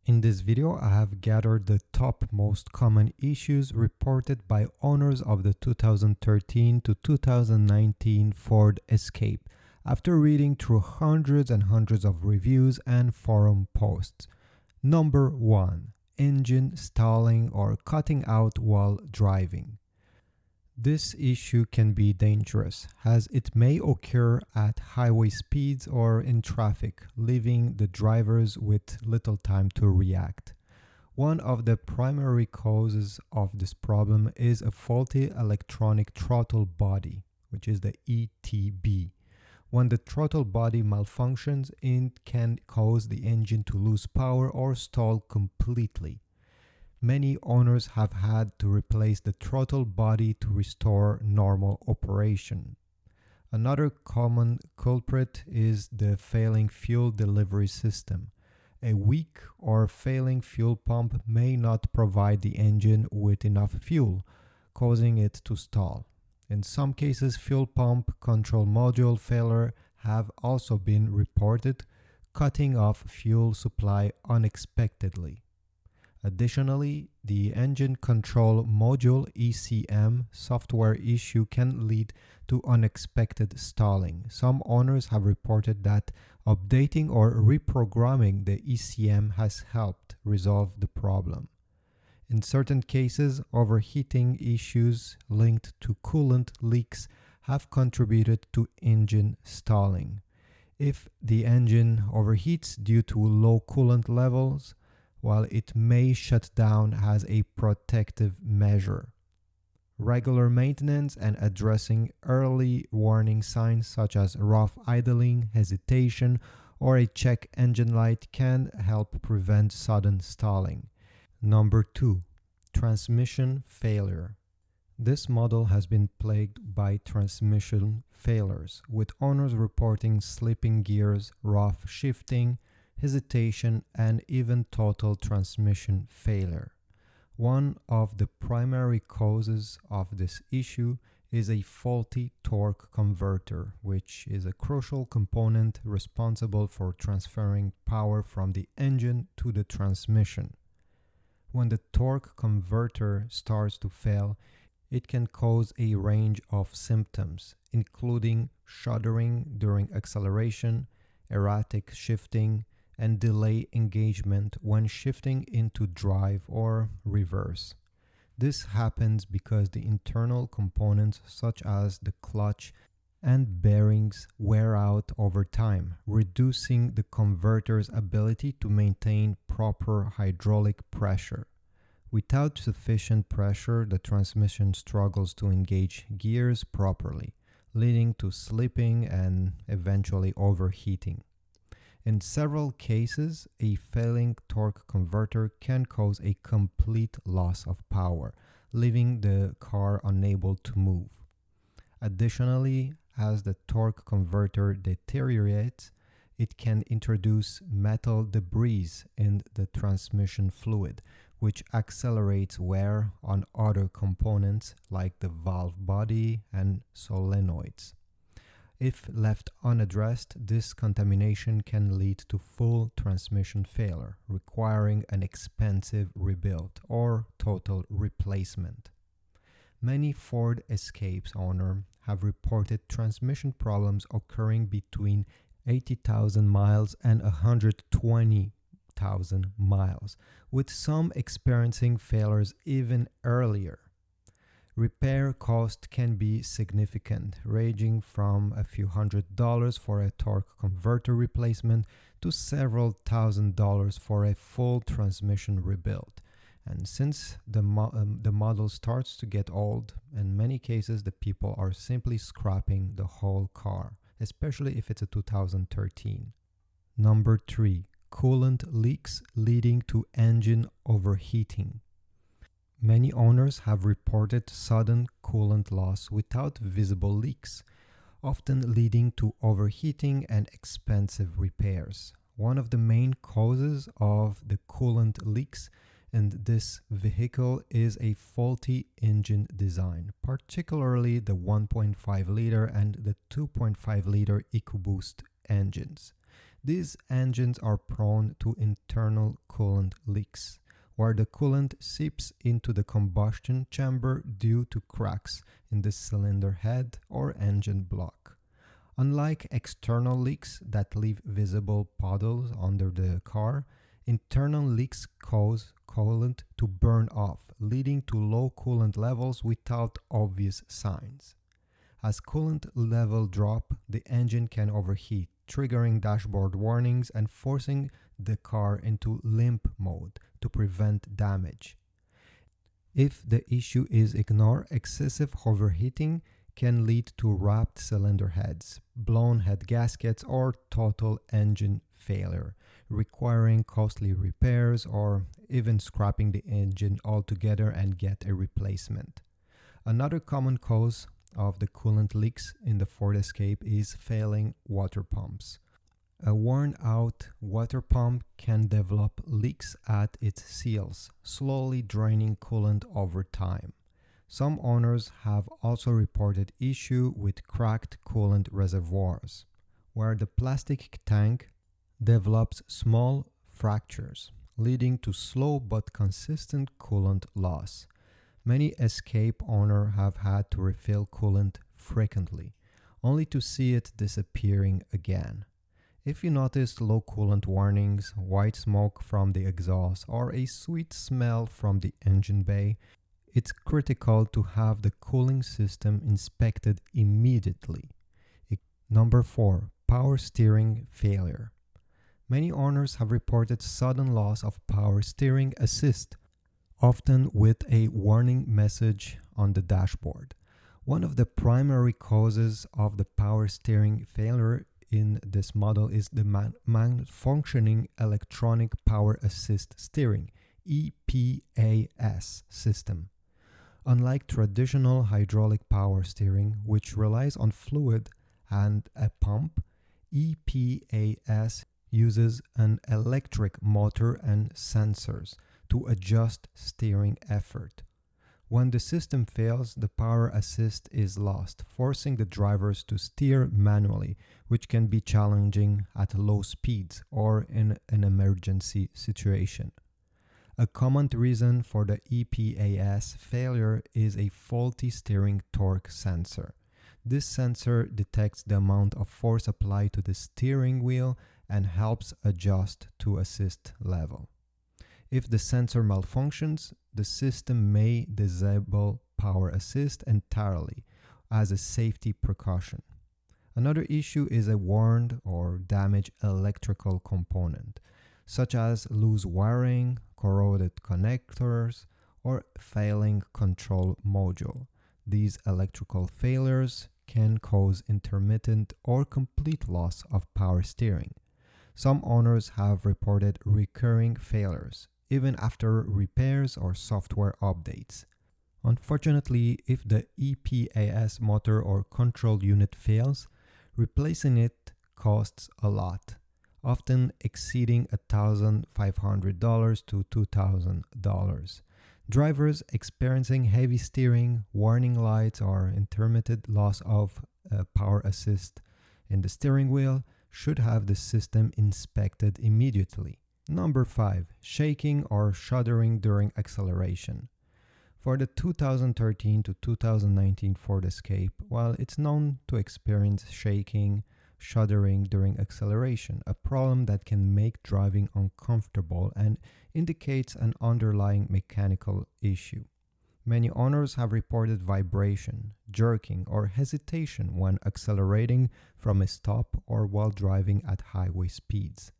In this video, I have gathered the top most common issues reported by owners of the 2013 to 2019 Ford Escape after reading through hundreds and hundreds of reviews and forum posts. Number 1. Engine stalling or cutting out while driving. This issue can be dangerous, as it may occur at highway speeds or in traffic, leaving the drivers with little time to react. One of the primary causes of this problem is a faulty electronic throttle body, which is the ETB. When the throttle body malfunctions, it can cause the engine to lose power or stall completely. Many owners have had to replace the throttle body to restore normal operation. Another common culprit is the failing fuel delivery system. A weak or failing fuel pump may not provide the engine with enough fuel, causing it to stall. In some cases, fuel pump control module failure have also been reported, cutting off fuel supply unexpectedly. Additionally, the engine control module ECM software issue can lead to unexpected stalling. Some owners have reported that updating or reprogramming the ECM has helped resolve the problem. In certain cases, overheating issues linked to coolant leaks have contributed to engine stalling. If the engine overheats due to low coolant levels, while it may shut down as a protective measure. Regular maintenance and addressing early warning signs such as rough idling, hesitation, or a check engine light can help prevent sudden stalling. Number 2. Transmission failure. This model has been plagued by transmission failures, with owners reporting slipping gears, rough shifting, hesitation, and even total transmission failure. One of the primary causes of this issue is a faulty torque converter, which is a crucial component responsible for transferring power from the engine to the transmission. When the torque converter starts to fail, it can cause a range of symptoms, including shuddering during acceleration, erratic shifting, and delay engagement when shifting into drive or reverse. This happens because the internal components such as the clutch and bearings wear out over time, reducing the converter's ability to maintain proper hydraulic pressure. Without sufficient pressure, the transmission struggles to engage gears properly, leading to slipping and eventually overheating. In several cases, a failing torque converter can cause a complete loss of power, leaving the car unable to move. Additionally, as the torque converter deteriorates, it can introduce metal debris in the transmission fluid, which accelerates wear on other components like the valve body and solenoids. If left unaddressed, this contamination can lead to full transmission failure, requiring an expensive rebuild or total replacement. Many Ford Escapes owners have reported transmission problems occurring between 80,000 miles and 120,000 miles, with some experiencing failures even earlier. Repair cost can be significant, ranging from a few $100s for a torque converter replacement to several $1,000s for a full transmission rebuild. And since the model starts to get old, in many cases the people are simply scrapping the whole car, especially if it's a 2013. Number 3. Coolant leaks leading to engine overheating. Many owners have reported sudden coolant loss without visible leaks, often leading to overheating and expensive repairs. One of the main causes of the coolant leaks in this vehicle is a faulty engine design, particularly the 1.5-liter and the 2.5-liter EcoBoost engines. These engines are prone to internal coolant leaks, where the coolant seeps into the combustion chamber due to cracks in the cylinder head or engine block. Unlike external leaks that leave visible puddles under the car, internal leaks cause coolant to burn off, leading to low coolant levels without obvious signs. As coolant level drop, the engine can overheat, triggering dashboard warnings and forcing the car into limp mode to prevent damage. If the issue is ignored, excessive overheating can lead to wrapped cylinder heads, blown head gaskets, or total engine failure, requiring costly repairs or even scrapping the engine altogether and get a replacement. Another common cause of the coolant leaks in the Ford Escape is failing water pumps. A worn-out water pump can develop leaks at its seals, slowly draining coolant over time. Some owners have also reported issue with cracked coolant reservoirs, where the plastic tank develops small fractures, leading to slow but consistent coolant loss. Many Escape owners have had to refill coolant frequently, only to see it disappearing again. If you notice low coolant warnings, white smoke from the exhaust, or a sweet smell from the engine bay, it's critical to have the cooling system inspected immediately. Number 4. Power steering failure. Many owners have reported sudden loss of power steering assist, often with a warning message on the dashboard. One of the primary causes of the power steering failure in this model is the malfunctioning electronic power assist steering (EPAS) system. Unlike traditional hydraulic power steering, which relies on fluid and a pump, EPAS uses an electric motor and sensors to adjust steering effort. When the system fails, the power assist is lost, forcing the drivers to steer manually, which can be challenging at low speeds or in an emergency situation. A common reason for the EPAS failure is a faulty steering torque sensor. This sensor detects the amount of force applied to the steering wheel and helps adjust to assist level. If the sensor malfunctions, the system may disable power assist entirely as a safety precaution. Another issue is a worn or damaged electrical component, such as loose wiring, corroded connectors, or failing control module. These electrical failures can cause intermittent or complete loss of power steering. Some owners have reported recurring failures, even after repairs or software updates. Unfortunately, if the EPAS motor or control unit fails, replacing it costs a lot, often exceeding $1,500 to $2,000. Drivers experiencing heavy steering, warning lights, or intermittent loss of power assist in the steering wheel should have the system inspected immediately. Number 5. Shaking or shuddering during acceleration. For the 2013 to 2019 Ford Escape, while it's known to experience shaking, shuddering during acceleration, a problem that can make driving uncomfortable and indicates an underlying mechanical issue. Many owners have reported vibration, jerking, or hesitation when accelerating from a stop or while driving at highway speeds.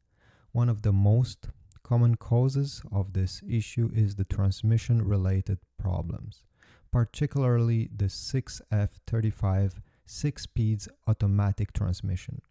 One of the most common causes of this issue is the transmission-related problems, particularly the 6F35 6-speed automatic transmission.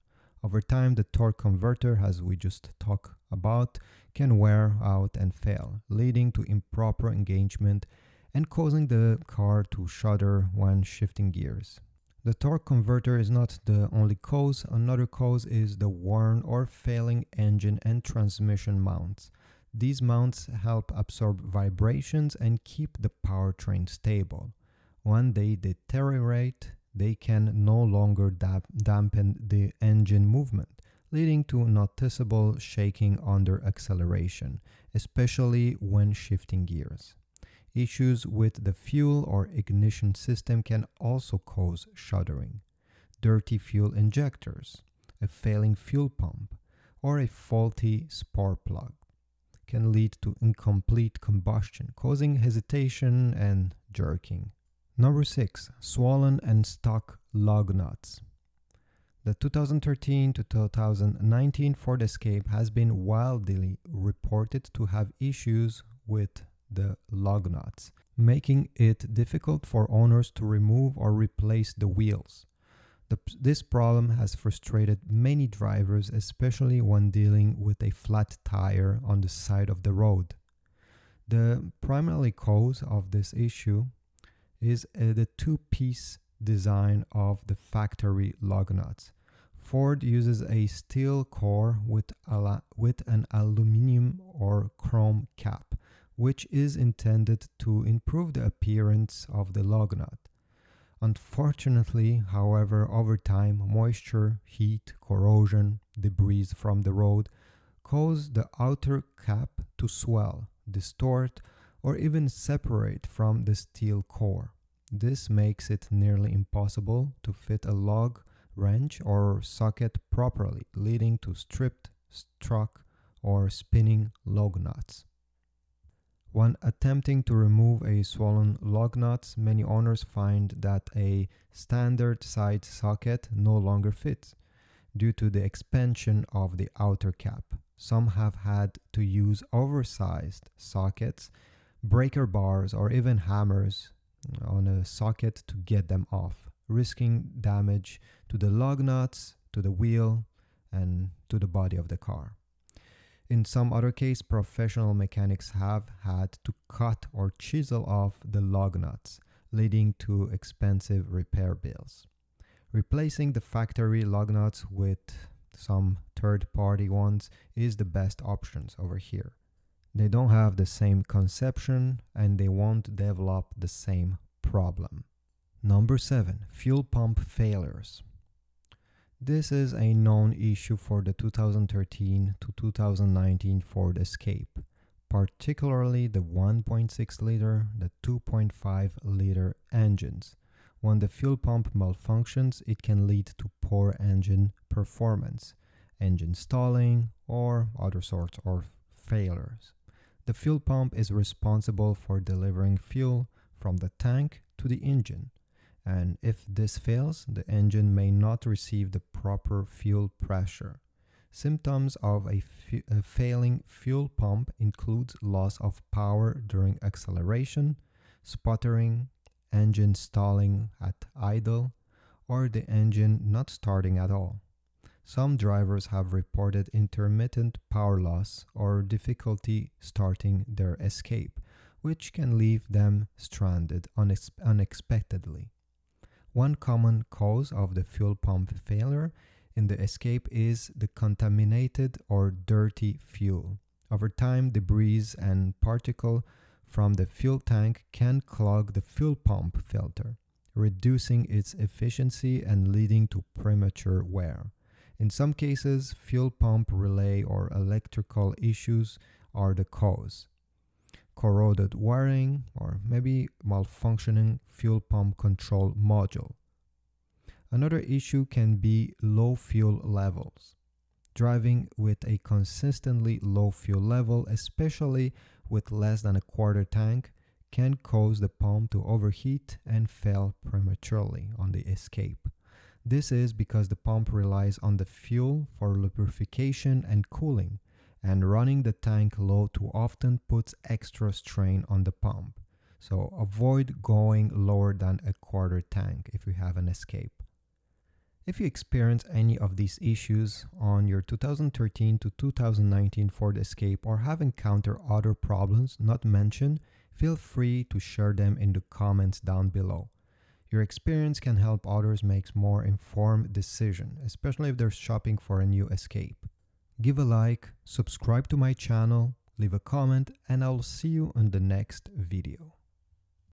Over time, the torque converter, as we just talked about, can wear out and fail, leading to improper engagement and causing the car to shudder when shifting gears. The torque converter is not the only cause. Another cause is the worn or failing engine and transmission mounts. These mounts help absorb vibrations and keep the powertrain stable. When they deteriorate, they can no longer dampen the engine movement, leading to noticeable shaking under acceleration, especially when shifting gears. Issues with the fuel or ignition system can also cause shuddering. Dirty fuel injectors, a failing fuel pump, or a faulty spark plug can lead to incomplete combustion, causing hesitation and jerking. Number 6. Swollen and stuck lug nuts. The 2013 to 2019 Ford Escape has been widely reported to have issues with the lug nuts, making it difficult for owners to remove or replace the wheels. This problem has frustrated many drivers, especially when dealing with a flat tire on the side of the road. The primary cause of this issue is the two-piece design of the factory lug nuts. Ford uses a steel core with an aluminum or chrome cap, which is intended to improve the appearance of the lug nut. Unfortunately, however, over time, moisture, heat, corrosion, debris from the road cause the outer cap to swell, distort, or even separate from the steel core. This makes it nearly impossible to fit a lug wrench or socket properly, leading to stripped, stuck, or spinning lug nuts. When attempting to remove a swollen lug nuts, many owners find that a standard side socket no longer fits due to the expansion of the outer cap. Some have had to use oversized sockets, breaker bars, or even hammers on a socket to get them off, risking damage to the lug nuts, to the wheel, and to the body of the car. In some other case, professional mechanics have had to cut or chisel off the lug nuts, leading to expensive repair bills. Replacing the factory lug nuts with some third-party ones is the best options over here. They don't have the same conception and they won't develop the same problem. Number 7. Fuel pump failures. This is a known issue for the 2013 to 2019 Ford Escape, particularly the 1.6 liter, the 2.5 liter engines. When the fuel pump malfunctions, it can lead to poor engine performance, engine stalling, or other sorts of failures. The fuel pump is responsible for delivering fuel from the tank to the engine, and if this fails, the engine may not receive the proper fuel pressure. Symptoms of a failing fuel pump include loss of power during acceleration, sputtering, engine stalling at idle, or the engine not starting at all. Some drivers have reported intermittent power loss or difficulty starting their Escape, which can leave them stranded unexpectedly. One common cause of the fuel pump failure in the Escape is the contaminated or dirty fuel. Over time, debris and particles from the fuel tank can clog the fuel pump filter, reducing its efficiency and leading to premature wear. In some cases, fuel pump relay or electrical issues are the cause. Corroded wiring, or maybe malfunctioning fuel pump control module. Another issue can be low fuel levels. Driving with a consistently low fuel level, especially with less than a quarter tank, can cause the pump to overheat and fail prematurely on the Escape. This is because the pump relies on the fuel for lubrication and cooling, and running the tank low too often puts extra strain on the pump. So avoid going lower than a quarter tank if you have an Escape. If you experience any of these issues on your 2013 to 2019 Ford Escape or have encountered other problems not mentioned, feel free to share them in the comments down below. Your experience can help others make more informed decisions, especially if they're shopping for a new Escape. Give a like, subscribe to my channel, leave a comment, and I'll see you in the next video.